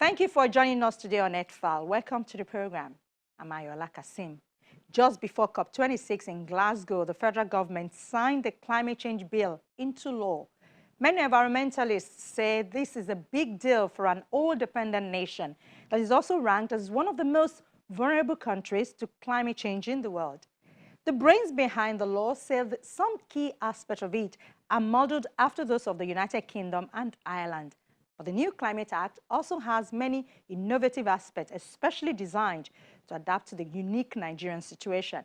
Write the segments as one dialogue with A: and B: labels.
A: Thank you for joining us today on EdFile. Welcome to the program. I'm Ayola Kasim. Just before COP26 in Glasgow, the federal government signed the climate change bill into law. Many environmentalists say this is a big deal for an oil-dependent nation that is also ranked as one of the most vulnerable countries to climate change in the world. The brains behind the law say that some key aspects of it are modeled after those of the United Kingdom and Ireland. But the new Climate Act also has many innovative aspects, especially designed to adapt to the unique Nigerian situation.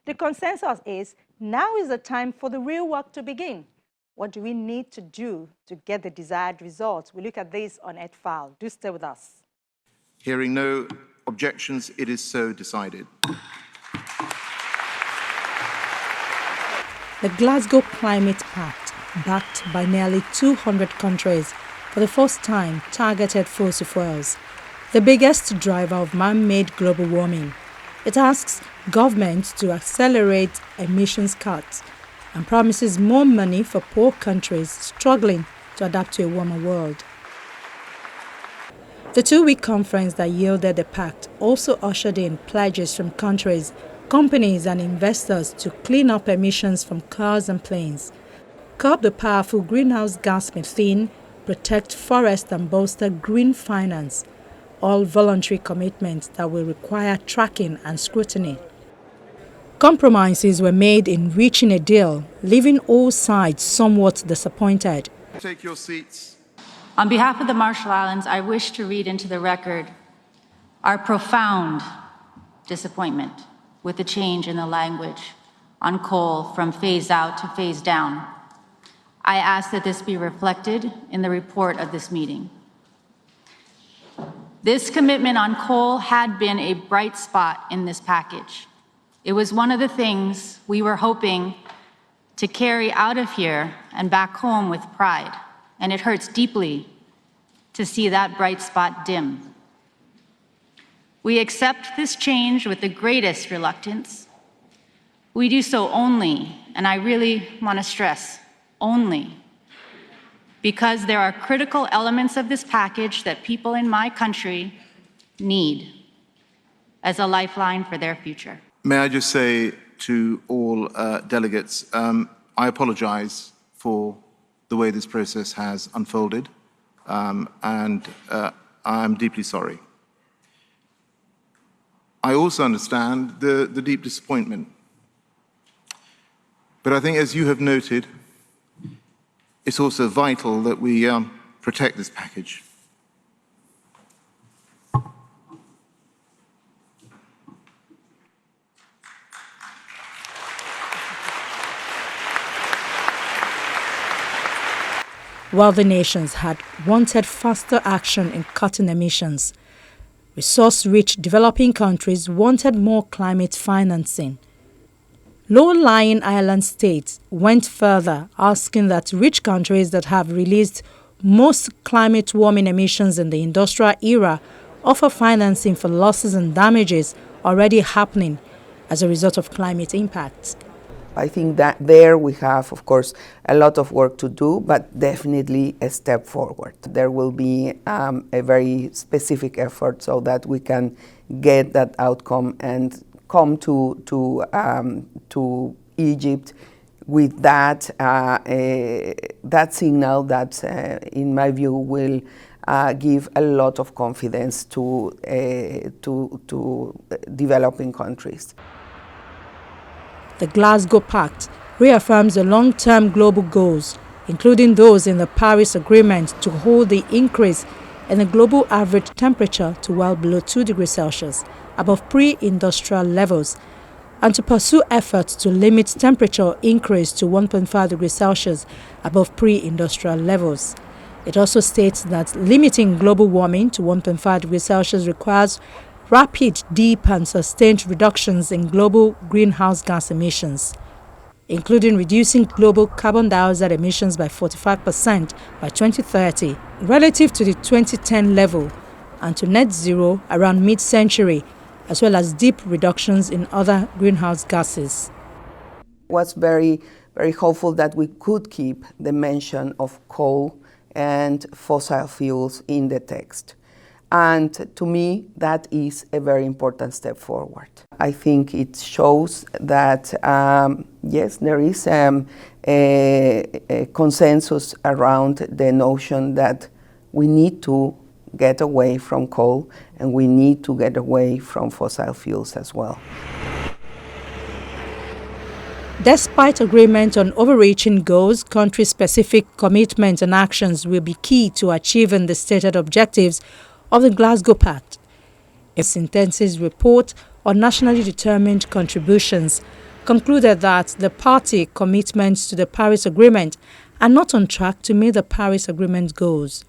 A: The consensus is now is the time for the real work to begin. What do we need to do to get the desired results? We look at this on EdFile. Do stay with us.
B: Hearing no objections, it is so decided.
A: The Glasgow Climate Pact, backed by nearly 200 countries, for the first time targeted fossil fuels, the biggest driver of man-made global warming. It asks governments to accelerate emissions cuts and promises more money for poor countries struggling to adapt to a warmer world. The two-week conference that yielded the pact also ushered in pledges from countries, companies and investors to clean up emissions from cars and planes, curb the powerful greenhouse gas methane, protect forests and bolster green finance, all voluntary commitments that will require tracking and scrutiny. Compromises were made in reaching a deal, leaving all sides somewhat disappointed.
B: Take your seats.
C: On behalf of the Marshall Islands, I wish to read into the record our profound disappointment with the change in the language on coal from phase out to phase down. I ask that this be reflected in the report of this meeting. This commitment on coal had been a bright spot in this package. It was one of the things we were hoping to carry out of here and back home with pride, and it hurts deeply to see that bright spot dim. We accept this change with the greatest reluctance. We do so only, and I really want to stress, only, because there are critical elements of this package that people in my country need as a lifeline for their future.
B: May I just say to all delegates, I apologize for the way this process has unfolded, and I'm deeply sorry. I also understand the deep disappointment. But I think, as you have noted, it's also vital that we protect this package.
A: While the nations had wanted faster action in cutting emissions, resource-rich developing countries wanted more climate financing. Low-lying island states went further, asking that rich countries that have released most climate warming emissions in the industrial era offer financing for losses and damages already happening as a result of climate impacts.
D: I think that there we have, of course, a lot of work to do, but definitely a step forward. There will be a very specific effort so that we can get that outcome and come to Egypt with that that signal that, in my view, will give a lot of confidence to developing countries.
A: The Glasgow Pact reaffirms the long-term global goals, including those in the Paris Agreement to hold the increase in the global average temperature to well below 2 degrees Celsius, above pre-industrial levels, and to pursue efforts to limit temperature increase to 1.5 degrees Celsius above pre-industrial levels. It also states that limiting global warming to 1.5 degrees Celsius requires rapid, deep and sustained reductions in global greenhouse gas emissions, including reducing global carbon dioxide emissions by 45% by 2030 relative to the 2010 level, and to net zero around mid-century, as well as deep reductions in other greenhouse gases.
D: Was very, very hopeful that we could keep the mention of coal and fossil fuels in the text. And to me, that is a very important step forward. I think it shows that, yes, there is a consensus around the notion that we need to get away from coal and we need to get away from fossil fuels as well.
A: Despite agreement on overreaching goals, country-specific commitments and actions will be key to achieving the stated objectives of the Glasgow Pact. A synthesis report on nationally determined contributions concluded that the party commitments to the Paris Agreement are not on track to meet the Paris Agreement goals.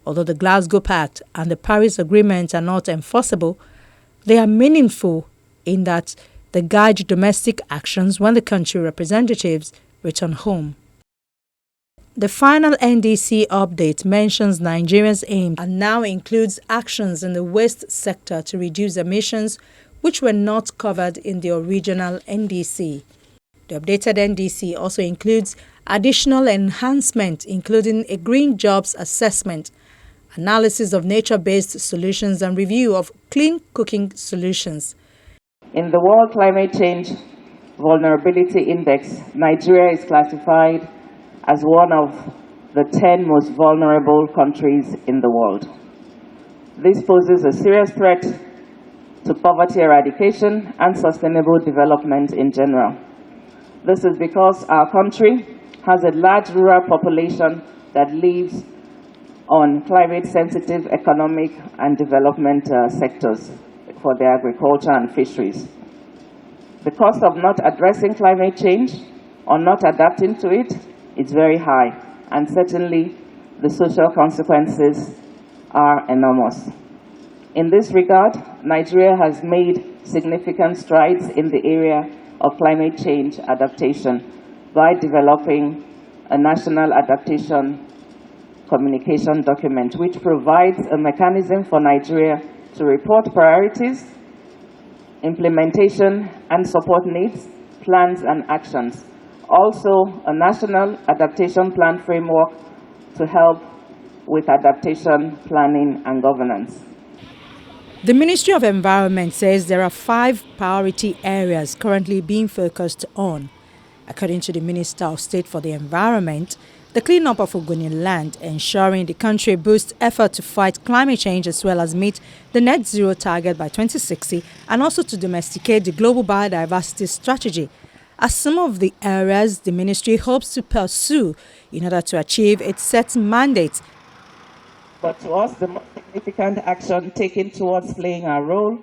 A: Although the Glasgow Pact and the Paris Agreement are not enforceable, they are meaningful in that they guide domestic actions when the country representatives return home. The final NDC update mentions Nigeria's aim and now includes actions in the waste sector to reduce emissions which were not covered in the original NDC. The updated NDC also includes additional enhancement including a green jobs assessment, analysis of nature-based solutions and review of clean cooking solutions.
E: In the World Climate Change Vulnerability Index, Nigeria is classified as one of the 10 most vulnerable countries in the world. This poses a serious threat to poverty eradication and sustainable development in general. This is because our country has a large rural population that lives on climate-sensitive economic and development sectors for the agriculture and fisheries. The cost of not addressing climate change or not adapting to it is very high, and certainly the social consequences are enormous. In this regard, Nigeria has made significant strides in the area of climate change adaptation by developing a national adaptation communication document, which provides a mechanism for Nigeria to report priorities, implementation and support needs, plans and actions. Also, a national adaptation plan framework to help with adaptation planning and governance.
A: The Ministry of Environment says there are 5 priority areas currently being focused on. According to the Minister of State for the Environment, the cleanup of Ogoni land, ensuring the country boosts effort to fight climate change as well as meet the net zero target by 2060 and also to domesticate the global biodiversity strategy are some of the areas the ministry hopes to pursue in order to achieve its set mandate.
E: But to us, the most significant action taken towards playing our role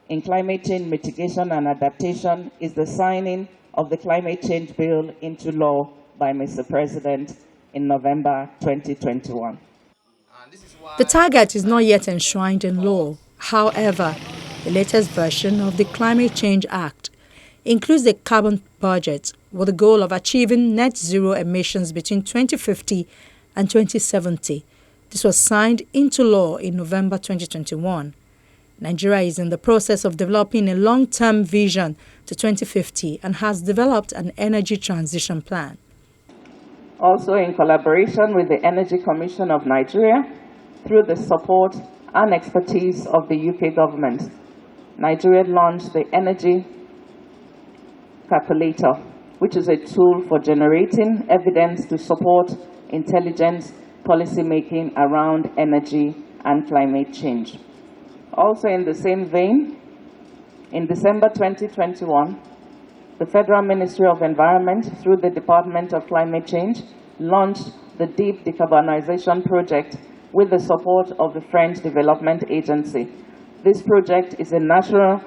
E: in climate change mitigation and adaptation is the signing of the climate change bill into law by Mr. President in November 2021.
A: The target is not yet enshrined in law. However, the latest version of the Climate Change Act includes a carbon budget with the goal of achieving net zero emissions between 2050 and 2070. This was signed into law in November 2021. Nigeria is in the process of developing a long-term vision to 2050 and has developed an energy transition plan.
E: Also, in collaboration with the Energy Commission of Nigeria, through the support and expertise of the UK government, Nigeria launched the Energy Calculator, which is a tool for generating evidence to support intelligent policy making around energy and climate change. Also, in the same vein, in December 2021, the Federal Ministry of Environment, through the Department of Climate Change, launched the Deep Decarbonization Project with the support of the French Development Agency. This project is a national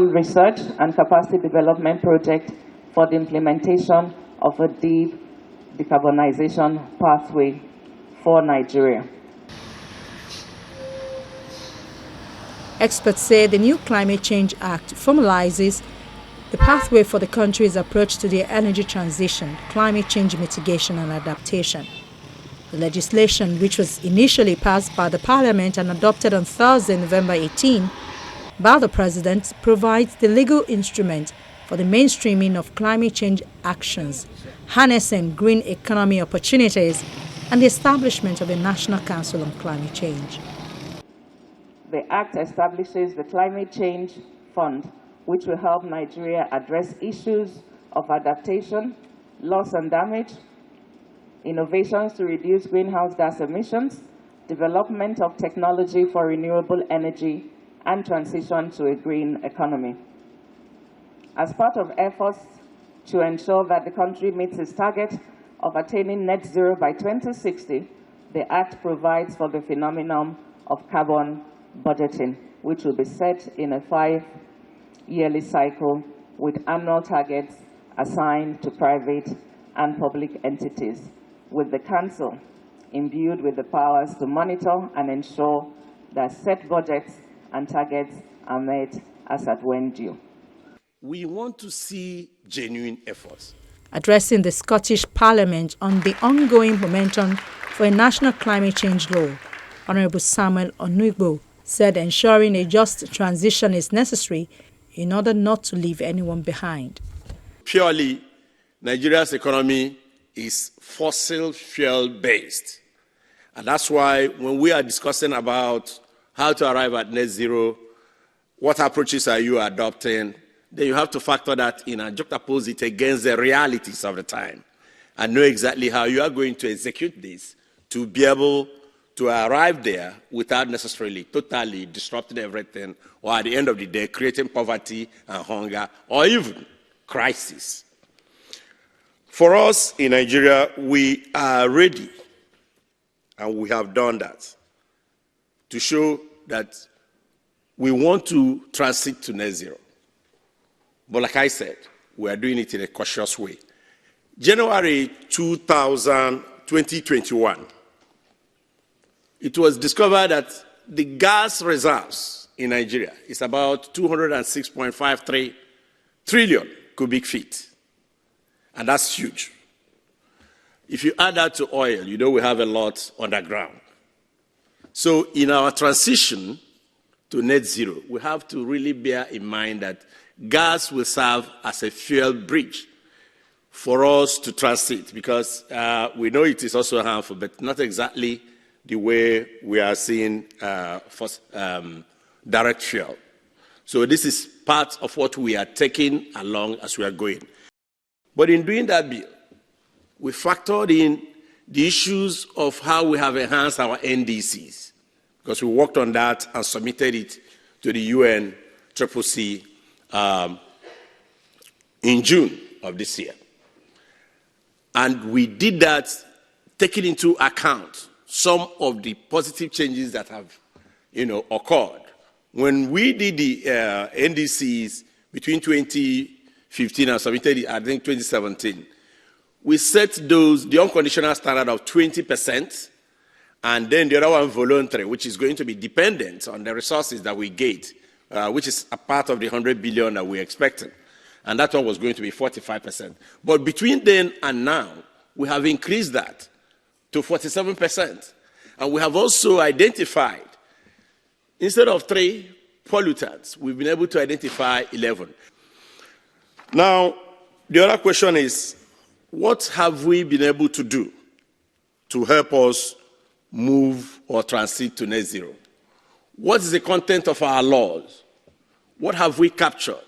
E: research and capacity development project for the implementation of a deep decarbonization pathway for Nigeria.
A: Experts say the new Climate Change Act formalizes the pathway for the country's approach to the energy transition, climate change mitigation and adaptation. The legislation, which was initially passed by the Parliament and adopted on Thursday, November 18, by the President, provides the legal instrument for the mainstreaming of climate change actions, harnessing green economy opportunities, and the establishment of a National Council on Climate Change.
E: The Act establishes the Climate Change Fund, which will help Nigeria address issues of adaptation, loss and damage, innovations to reduce greenhouse gas emissions, development of technology for renewable energy, and transition to a green economy. As part of efforts to ensure that the country meets its target of attaining net zero by 2060, the Act provides for the phenomenon of carbon budgeting, which will be set in a 5-yearly cycle with annual targets assigned to private and public entities, with the Council imbued with the powers to monitor and ensure that set budgets and targets are met as at when due.
F: We want to see genuine efforts.
A: Addressing the Scottish Parliament on the ongoing momentum for a national climate change law, Honourable Samuel Onugbo said ensuring a just transition is necessary in order not to leave anyone behind.
F: Purely, Nigeria's economy is fossil fuel based. And that's why when we are discussing about how to arrive at net zero, what approaches are you adopting, then you have to factor that in and juxtapose it against the realities of the time and know exactly how you are going to execute this to be able to arrive there without necessarily totally disrupting everything or at the end of the day creating poverty and hunger or even crisis. For us in Nigeria, we are ready, and we have done that, to show that we want to transit to net zero. But like I said, we are doing it in a cautious way. January 2021, it was discovered that the gas reserves in Nigeria is about 206.53 trillion cubic feet. And that's huge. If you add that to oil, you know we have a lot underground. So in our transition to net zero, we have to really bear in mind that gas will serve as a fuel bridge for us to transit, because we know it is also harmful, but not exactly the way we are seeing direct fuel. So this is part of what we are taking along as we are going. But in doing that bill, we factored in the issues of how we have enhanced our NDCs, because we worked on that and submitted it to the UNCCC in June of this year. And we did that taking into account some of the positive changes that have occurred. When we did the NDCs between 2015 and submitted it, I think 2017, we set the unconditional standard of 20%, and then the other one voluntary, which is going to be dependent on the resources that we get, which is a part of the 100 billion that we're expecting. And that one was going to be 45%. But between then and now, we have increased that to 47%. And we have also identified, instead of 3 pollutants, we've been able to identify 11. Now, the other question is, what have we been able to do to help us move or transit to net zero? What is the content of our laws? What have we captured?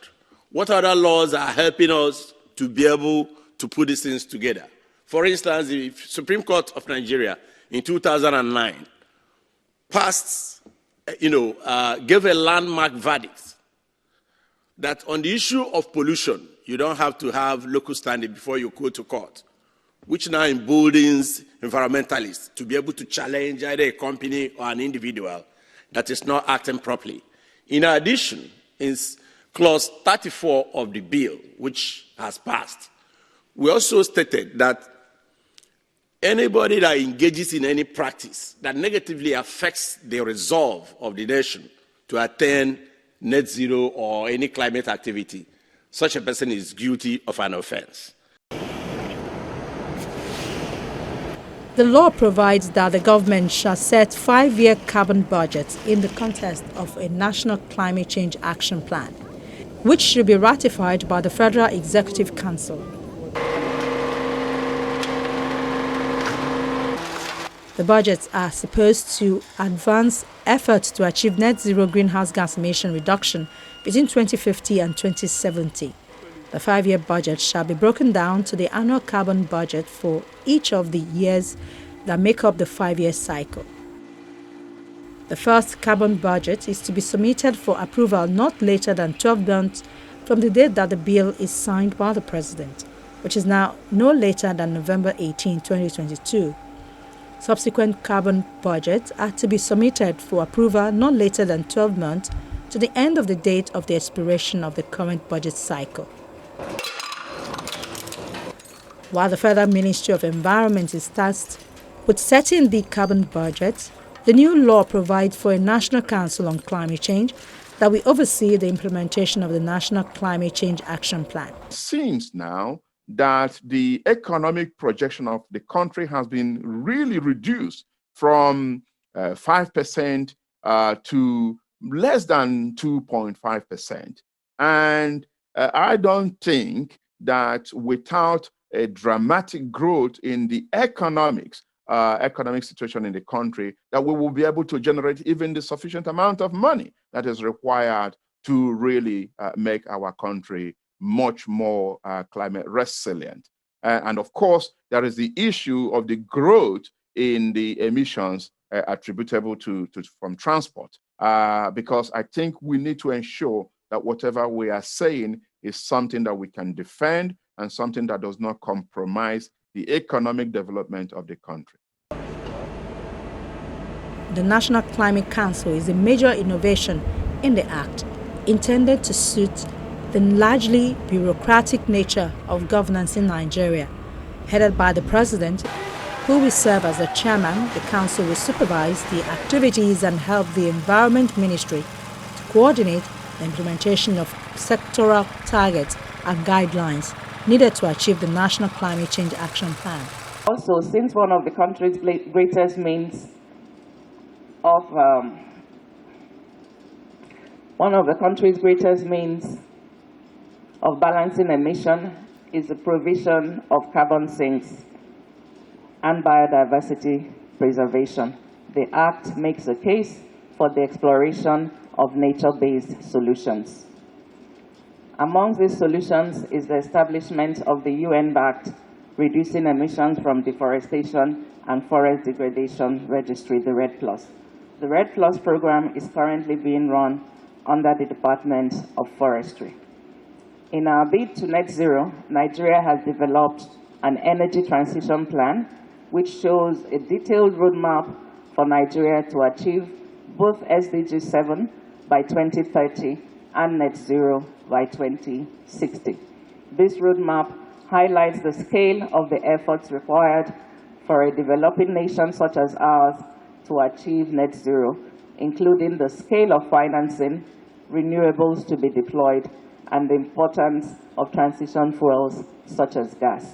F: What other laws are helping us to be able to put these things together? For instance, the Supreme Court of Nigeria in 2009 passed, gave a landmark verdict that on the issue of pollution, you don't have to have local standing before you go to court, which now emboldens environmentalists to be able to challenge either a company or an individual that is not acting properly. In addition, in Clause 34 of the bill, which has passed, we also stated that anybody that engages in any practice that negatively affects the resolve of the nation to attain net zero or any climate activity, such a person is guilty of an offense.
A: The law provides that the government shall set 5-year carbon budgets in the context of a national climate change action plan, which should be ratified by the Federal Executive Council. The budgets are supposed to advance efforts to achieve net zero greenhouse gas emission reduction between 2050 and 2070. The 5-year budget shall be broken down to the annual carbon budget for each of the years that make up the 5-year cycle. The first carbon budget is to be submitted for approval not later than 12 months from the date that the bill is signed by the President, which is now no later than November 18, 2022. Subsequent carbon budgets are to be submitted for approval not later than 12 months to the end of the date of the expiration of the current budget cycle. While the Federal Ministry of Environment is tasked with setting the carbon budget, the new law provides for a National Council on Climate Change that will oversee the implementation of the National Climate Change Action Plan.
G: It seems now that the economic projection of the country has been really reduced from 5% to less than 2.5%. And I don't think that without a dramatic growth in the economic situation in the country, that we will be able to generate even the sufficient amount of money that is required to really make our country much more climate resilient. And of course, there is the issue of the growth in the emissions attributable from transport, because I think we need to ensure that whatever we are saying is something that we can defend and something that does not compromise the economic development of the country.
A: The National Climate Council is a major innovation in the Act, intended to suit the largely bureaucratic nature of governance in Nigeria. Headed by the President, who will serve as the chairman, the Council will supervise the activities and help the Environment Ministry to coordinate the implementation of sectoral targets and guidelines needed to achieve the National Climate Change Action Plan.
E: Also, since one of the country's greatest means of balancing emission is the provision of carbon sinks and biodiversity preservation. The Act makes a case for the exploration of nature-based solutions. Among these solutions is the establishment of the UN-backed Reducing Emissions from Deforestation and Forest Degradation Registry, the REDD+. The REDD+ program is currently being run under the Department of Forestry. In our bid to net zero, Nigeria has developed an energy transition plan which shows a detailed roadmap for Nigeria to achieve both SDG 7 by 2030 and net zero by 2060. This roadmap highlights the scale of the efforts required for a developing nation such as ours to achieve net zero, including the scale of financing, renewables to be deployed, and the importance of transition fuels such as gas.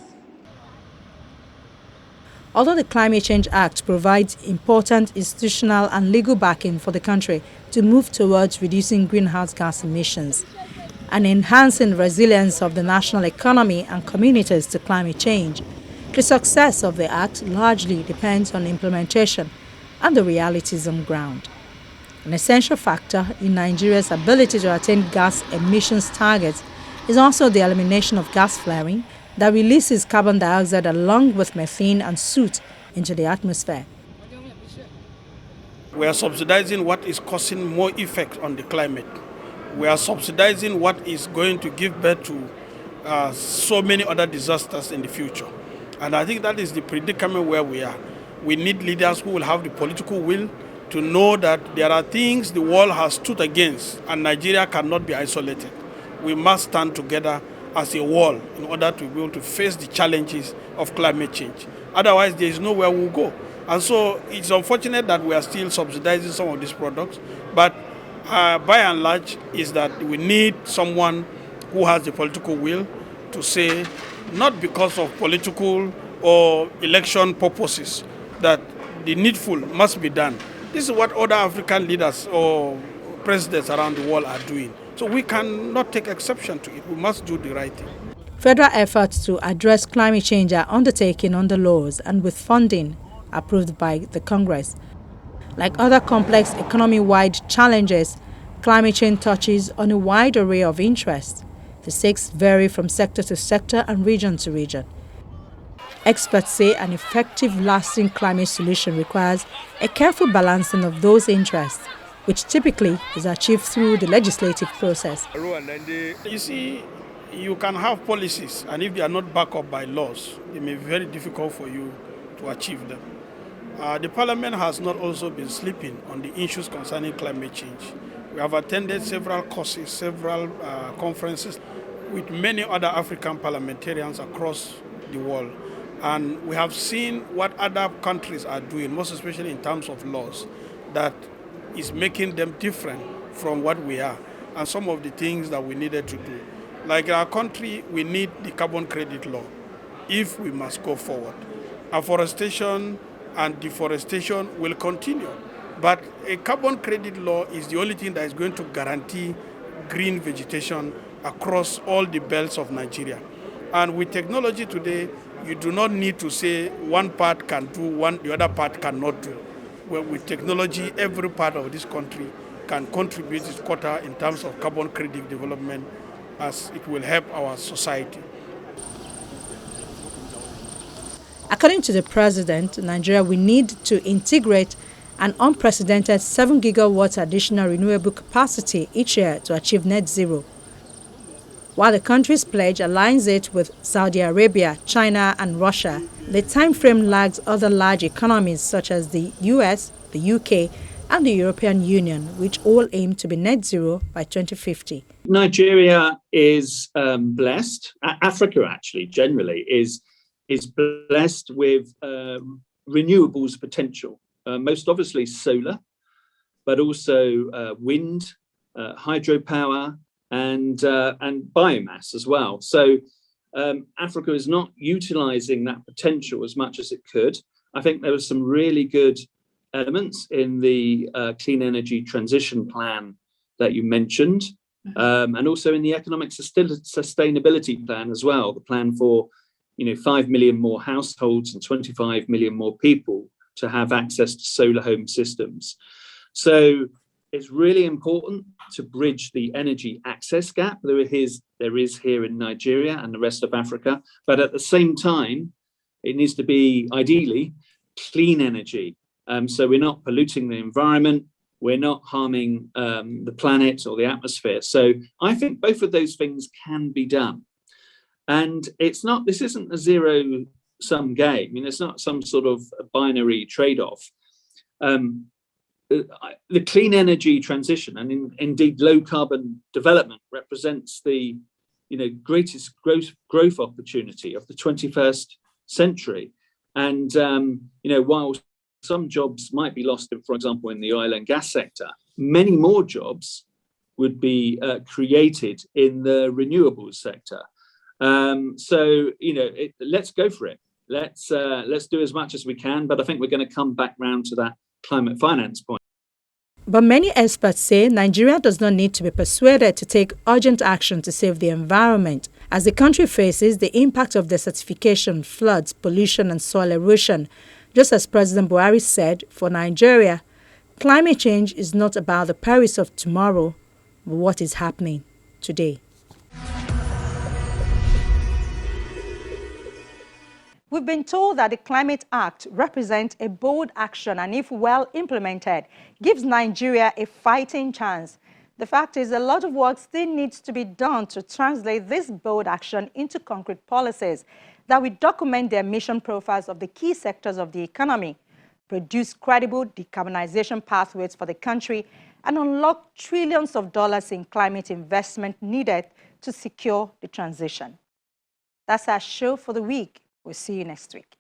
A: Although the Climate Change Act provides important institutional and legal backing for the country to move towards reducing greenhouse gas emissions and enhancing resilience of the national economy and communities to climate change, the success of the Act largely depends on implementation and the realities on ground. An essential factor in Nigeria's ability to attain gas emissions targets is also the elimination of gas flaring that releases carbon dioxide along with methane and soot into the atmosphere.
H: We are subsidizing what is causing more effect on the climate. We are subsidizing what is going to give birth to so many other disasters in the future. And I think that is the predicament where we are. We need leaders who will have the political will to know that there are things the world has stood against and Nigeria cannot be isolated. We must stand together as a wall in order to be able to face the challenges of climate change. Otherwise, there is nowhere we'll go. And so it's unfortunate that we are still subsidizing some of these products, but by and large is that we need someone who has the political will to say, not because of political or election purposes, that the needful must be done. This is what other African leaders or presidents around the world are doing. So we cannot take exception to it. We must do the right thing.
A: Federal efforts to address climate change are undertaken under laws and with funding approved by the Congress. Like other complex economy-wide challenges, climate change touches on a wide array of interests. The stakes vary from sector to sector and region to region. Experts say an effective, lasting climate solution requires a careful balancing of those interests, which typically is achieved through the legislative process.
H: You see, you can have policies, and if they are not backed up by laws, it may be very difficult for you to achieve them. The Parliament has not also been sleeping on the issues concerning climate change. We have attended several courses, several conferences with many other African parliamentarians across the world. And we have seen what other countries are doing, most especially in terms of laws, that is making them different from what we are, and some of the things that we needed to do. Like our country, we need the carbon credit law if we must go forward. Afforestation and deforestation will continue, but a carbon credit law is the only thing that is going to guarantee green vegetation across all the belts of Nigeria. And with technology today, you do not need to say one part can do, the other part cannot do. Well, with technology, every part of this country can contribute its quota in terms of carbon credit development, as it will help our society.
A: According to the president, Nigeria will need to integrate an unprecedented 7 gigawatts additional renewable capacity each year to achieve net zero. While the country's pledge aligns it with Saudi Arabia, China, and Russia, the time frame lags other large economies such as the US, the UK, and the European Union, which all aim to be net zero by 2050.
I: Nigeria is blessed. Africa, actually, generally, is blessed with renewables potential. Most obviously solar, but also wind, hydropower, and biomass as well. So Africa is not utilizing that potential as much as it could. I think there were some really good elements in the clean energy transition plan that you mentioned, and also in the economic sustainability plan as well, the plan for 5 million more households and 25 million more people to have access to solar home systems. So it's really important to bridge the energy access gap there is here in Nigeria and the rest of Africa. But at the same time, it needs to be ideally clean energy. So we're not polluting the environment, we're not harming the planet or the atmosphere. So I think both of those things can be done. And this isn't a zero-sum game. I mean, it's not some sort of binary trade-off. The clean energy transition and indeed low carbon development represents the greatest growth opportunity of the 21st century. And while some jobs might be lost, for example, in the oil and gas sector, many more jobs would be created in the renewables sector. So let's go for it. Let's do as much as we can. But I think we're going to come back round to that climate finance point.
A: But many experts say Nigeria does not need to be persuaded to take urgent action to save the environment, as the country faces the impact of desertification, floods, pollution, and soil erosion. Just as President Buhari said, for Nigeria, climate change is not about the Paris of tomorrow, but what is happening today. We've been told that the Climate Act represents a bold action and, if well implemented, gives Nigeria a fighting chance. The fact is, a lot of work still needs to be done to translate this bold action into concrete policies that will document the emission profiles of the key sectors of the economy, produce credible decarbonization pathways for the country, and unlock trillions of dollars in climate investment needed to secure the transition. That's our show for the week. We'll see you next week.